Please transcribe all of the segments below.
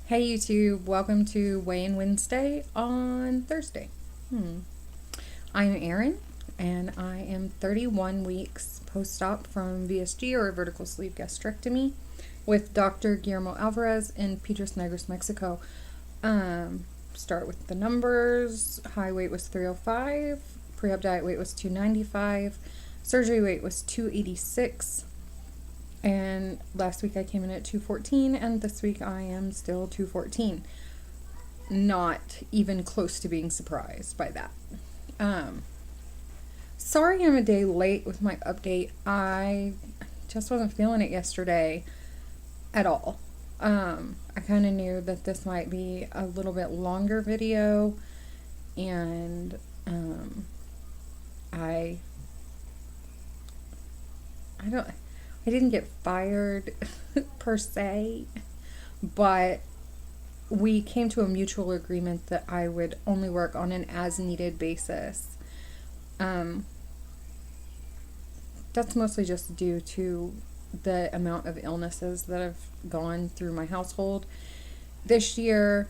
Hey YouTube, welcome to Weigh-In Wednesday on Thursday. I'm Erin, and I am 31 weeks post-op from VSG, or vertical sleeve gastrectomy, with Dr. Guillermo Alvarez in Piedras Negras, Mexico. Start with the numbers. High weight was 305, pre-op diet weight was 295, surgery weight was 286. And last week I came in at 214, and this week I am still 214. Not even close to being surprised by that. Sorry I'm a day late with my update. I just wasn't feeling it yesterday at all. I kind of knew that this might be a little bit longer video, and I didn't get fired per se, but we came to a mutual agreement that I would only work on an as-needed basis. That's mostly just due to the amount of illnesses that have gone through my household this year,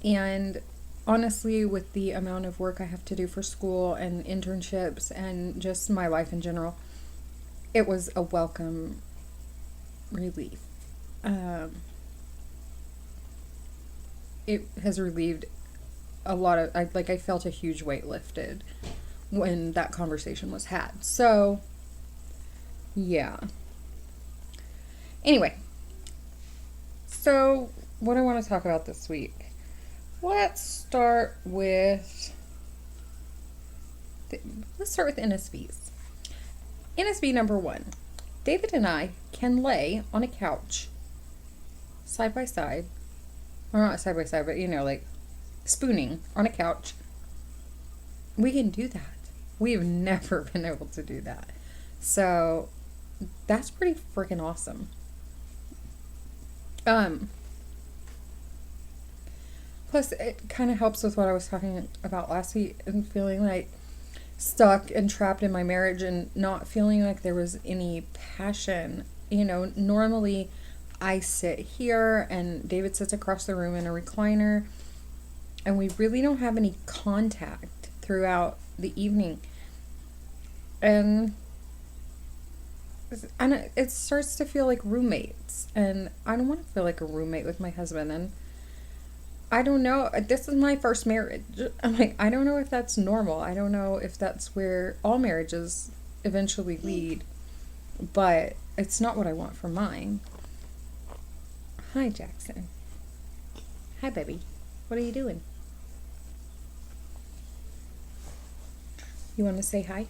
and honestly, with the amount of work I have to do for school and internships and just my life in general, it was a welcome relief. It has relieved a lot of, I felt a huge weight lifted when that conversation was had. So, yeah. Anyway, so what I want to talk about this week. Let's start with NSVs. NSV number 1. David and I can lay on a couch side by side, or not side by side, but like spooning on a couch. We can do that. We've never been able to do that. So that's pretty freaking awesome. Plus it kind of helps with what I was talking about last week and feeling like stuck and trapped in my marriage and not feeling like there was any passion. Normally I sit here and David sits across the room in a recliner, and we really don't have any contact throughout the evening. And it starts to feel like roommates, and I don't want to feel like a roommate with my husband. And I don't know. This is my first marriage. I'm like, I don't know if that's normal. I don't know if that's where all marriages eventually lead. But it's not what I want for mine. Hi, Jackson. Hi, baby. What are you doing? You want to say hi?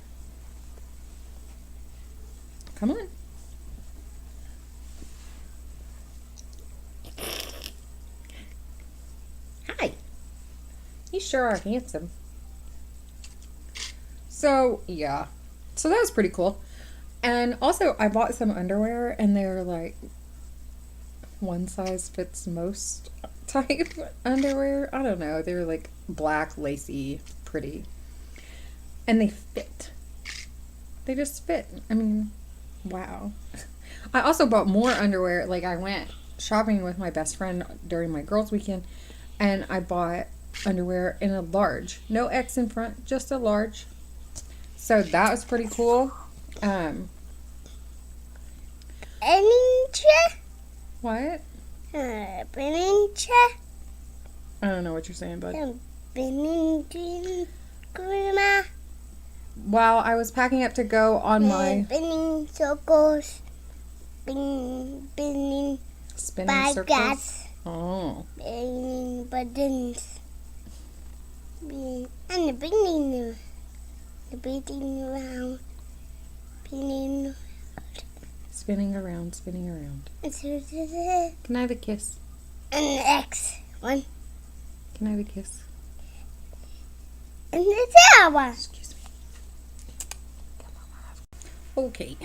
Come on. Hi. You sure are handsome. So, yeah. So that was pretty cool. And also, I bought some underwear, and they're like one size fits most type underwear. I don't know. They're like black, lacy, pretty. And they fit. They just fit. I mean, wow. I also bought more underwear. Like, I went shopping with my best friend during my girls' weekend, and I bought underwear in a large. No X in front, just a large. So that was pretty cool. What? I don't know what you're saying, bud. While I was packing up to go on my spinning circles, spinning circles. Oh. Spinning buttons, and the spinning around, Spinning around. Can I have a kiss? And the X one. Can I have a kiss? And the other one. Excuse me. Okay.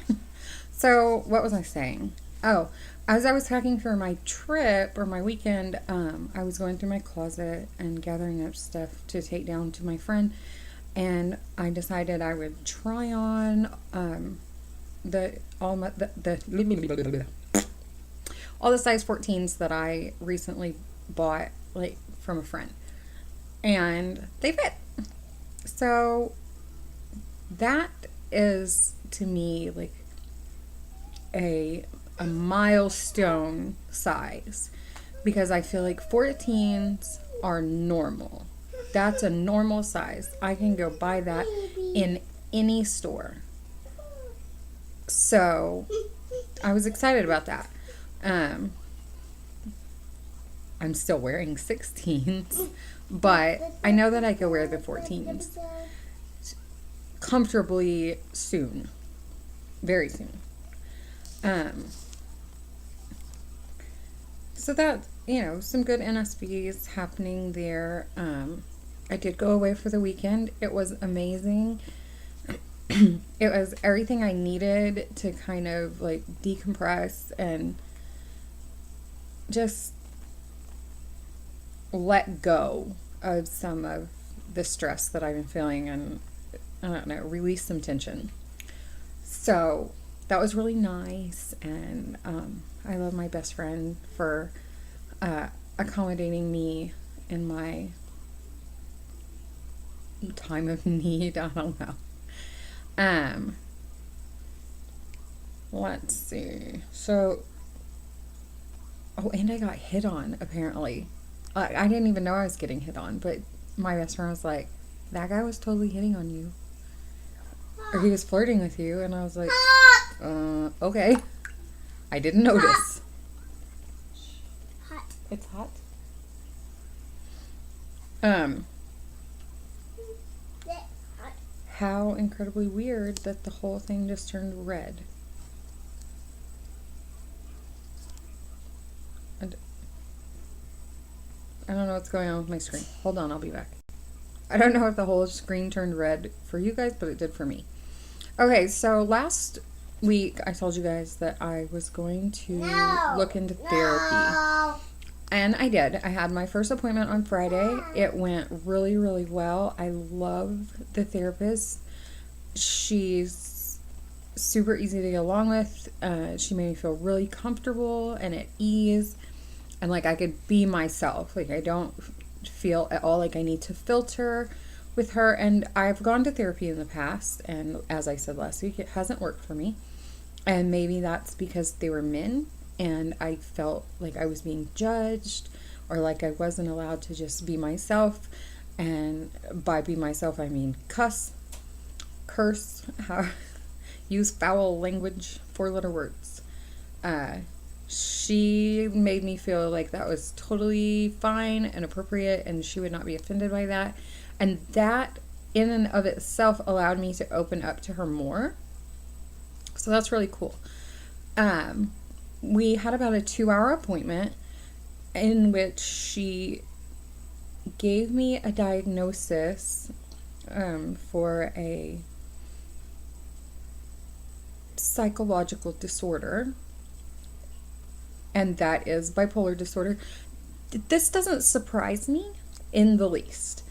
So, what was I saying? Oh, as I was packing for my trip or my weekend, I was going through my closet and gathering up stuff to take down to my friend, and I decided I would try on all the size 14s that I recently bought like from a friend, and they fit. So that is to me like a milestone size, because I feel like 14s are normal. That's a normal size. I can go buy that in any store. So I was excited about that. I'm still wearing 16s, but I know that I could wear the 14s comfortably soon. Very soon. So that, some good NSVs happening there. I did go away for the weekend. It was amazing. It was everything I needed to kind of like decompress and just let go of some of the stress that I've been feeling, and I don't know, release some tension. So that was really nice, and I love my best friend for accommodating me in my time of need. I don't know. Let's see. So, and I got hit on, apparently. I didn't even know I was getting hit on, but my best friend was like, that guy was totally hitting on you. Or he was flirting with you, and I was like, okay. I didn't notice. Hot. It's hot. How incredibly weird that the whole thing just turned red. And I don't know what's going on with my screen. Hold on, I'll be back. I don't know if the whole screen turned red for you guys, but it did for me. Okay, so last week I told you guys that I was going to look into therapy. And I did. I had my first appointment on Friday. It went really, really well. I love the therapist. She's super easy to get along with. She made me feel really comfortable and at ease. And like I could be myself. Like I don't feel at all like I need to filter with her. And I've gone to therapy in the past. And as I said last week, it hasn't worked for me. And maybe that's because they were men. And I felt like I was being judged, or like I wasn't allowed to just be myself. And by be myself, I mean curse, use foul language, 4-letter words. She made me feel like that was totally fine and appropriate, and she would not be offended by that. And that in and of itself allowed me to open up to her more. So that's really cool. We had about a 2-hour appointment in which she gave me a diagnosis for a psychological disorder, and that is bipolar disorder. This doesn't surprise me in the least.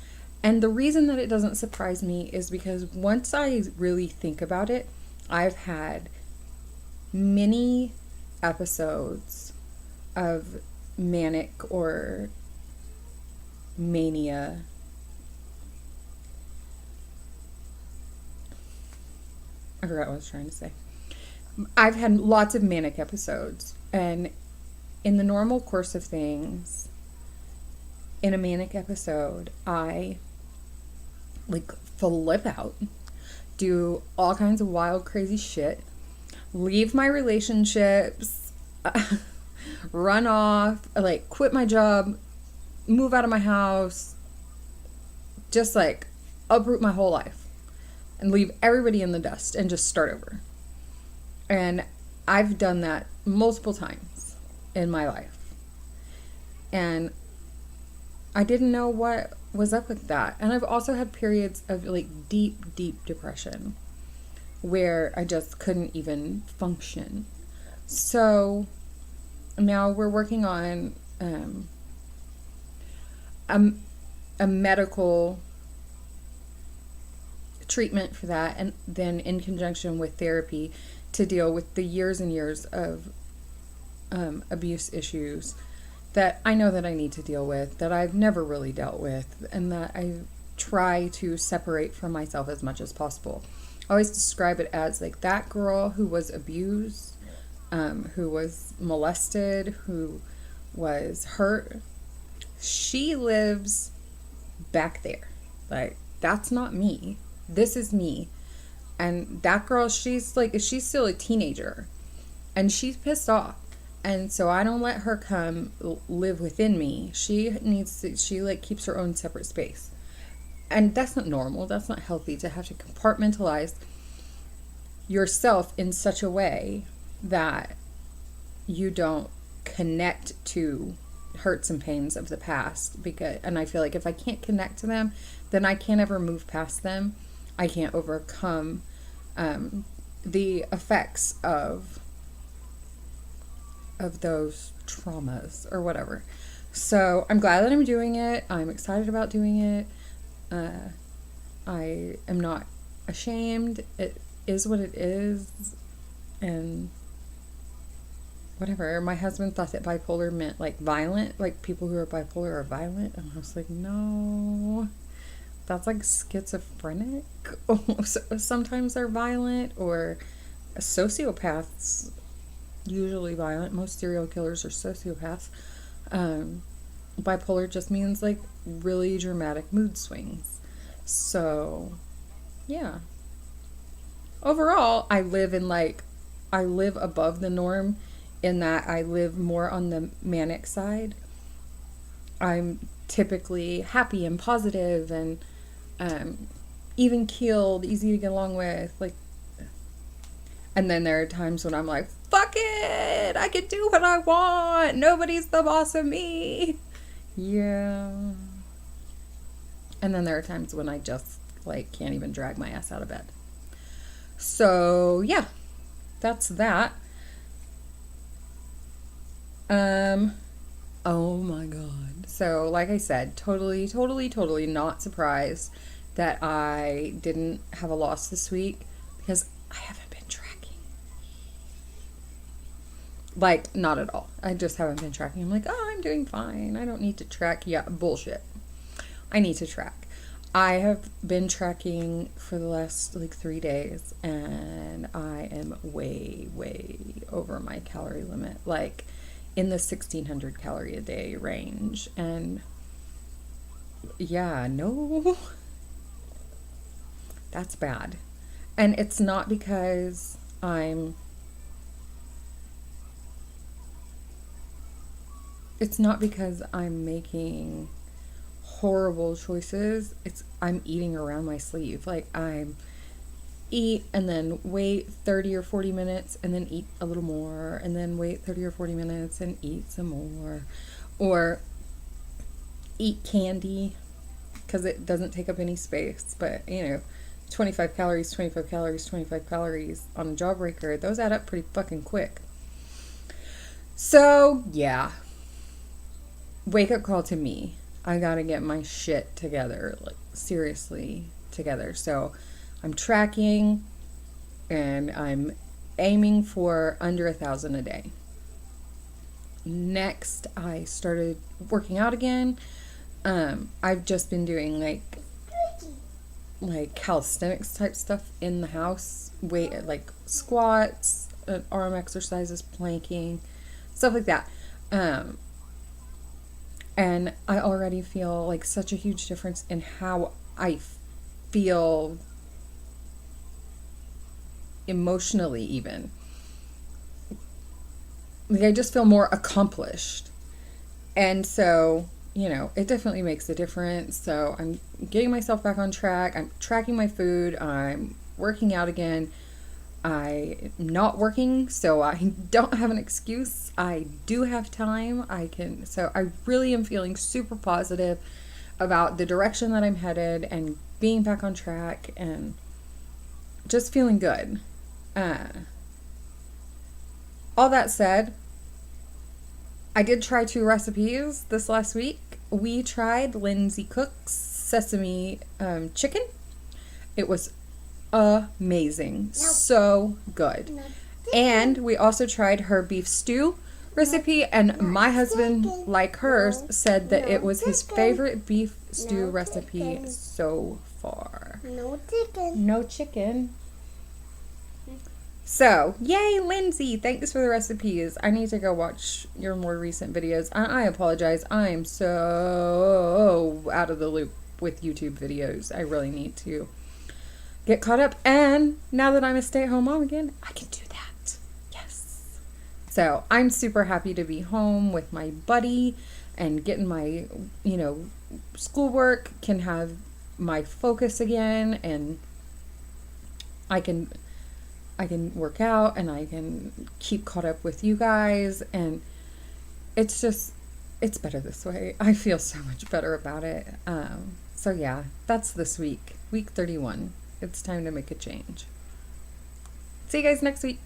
And the reason that it doesn't surprise me is because once I really think about it, I've had many episodes of manic or mania. I forgot what I was trying to say. I've had lots of manic episodes, and in the normal course of things, in a manic episode, I like flip out, do all kinds of wild, crazy shit, leave my relationships, run off, like quit my job, move out of my house, just like uproot my whole life and leave everybody in the dust and just start over. And I've done that multiple times in my life. And I didn't know what was up with that. And I've also had periods of like deep, deep depression where I just couldn't even function. So now we're working on a medical treatment for that, and then in conjunction with therapy to deal with the years and years of abuse issues that I know that I need to deal with, that I've never really dealt with, and that I try to separate from myself as much as possible. I always describe it as like that girl who was abused, who was molested, who was hurt. She lives back there. Like, that's not me. This is me. And that girl, she's still a teenager. And she's pissed off. And so I don't let her come live within me. She keeps her own separate space. And that's not normal. That's not healthy to have to compartmentalize yourself in such a way that you don't connect to hurts and pains of the past. And I feel like if I can't connect to them, then I can't ever move past them. I can't overcome the effects of those traumas or whatever. So I'm glad that I'm doing it. I'm excited about doing it. I am not ashamed. It is what it is. And whatever. My husband thought that bipolar meant like violent, like people who are bipolar are violent. And I was like, no, that's like schizophrenic. Sometimes they're violent, or sociopaths usually violent. Most serial killers are sociopaths. Bipolar just means like really dramatic mood swings. So yeah, overall I live above the norm in that I live more on the manic side. I'm typically happy and positive and even keeled, easy to get along with, like. And then there are times when I'm like, fuck it, I can do what I want, nobody's the boss of me. Yeah. And then there are times when I just like can't even drag my ass out of bed. So yeah, that's that. Oh my god. So like I said, totally not surprised that I didn't have a loss this week, because I haven't been tracking. Like, not at all. I just haven't been tracking. I'm like, oh, I'm doing fine. I don't need to track. Yeah, bullshit. I need to track. I have been tracking for the last like 3 days, and I am way over my calorie limit. Like in the 1,600 calorie a day range. And yeah, no, that's bad. And it's not because I'm making horrible choices. I'm eating around my sleeve. Like, I'm eat and then wait 30 or 40 minutes and then eat a little more, and then wait 30 or 40 minutes and eat some more, or eat candy because it doesn't take up any space. But 25 calories on a Jawbreaker, those add up pretty fucking quick. So yeah, wake up call to me. I gotta get my shit together, like seriously together. So I'm tracking, and I'm aiming for under 1,000 a day. Next, I started working out again. I've just been doing like calisthenics type stuff in the house, like squats, arm exercises, planking, stuff like that. And I already feel like such a huge difference in how I feel emotionally, even. Like, I just feel more accomplished. And so, it definitely makes a difference. So I'm getting myself back on track. I'm tracking my food. I'm working out again. I'm not working, so I don't have an excuse. I do have time. So I really am feeling super positive about the direction that I'm headed and being back on track and just feeling good. All that said, I did try 2 recipes this last week. We tried Lindsay Cook's sesame chicken. It was amazing. Nope. So good. And we also tried her beef stew, recipe, and my husband, chicken. like hers, said that it No was his chicken. favorite beef stew No recipe chicken. so far. No chicken. No chicken. So, yay, Lindsay! Thanks for the recipes. I need to go watch your more recent videos. I apologize. I am so out of the loop with YouTube videos. I really need to get caught up. And now that I'm a stay-at-home mom again, I can do that. Yes. So, I'm super happy to be home with my buddy and getting my, schoolwork, can have my focus again, and I can work out and I can keep caught up with you guys, and it's better this way. I feel so much better about it. So yeah, that's this week 31. It's time to make a change. See you guys next week.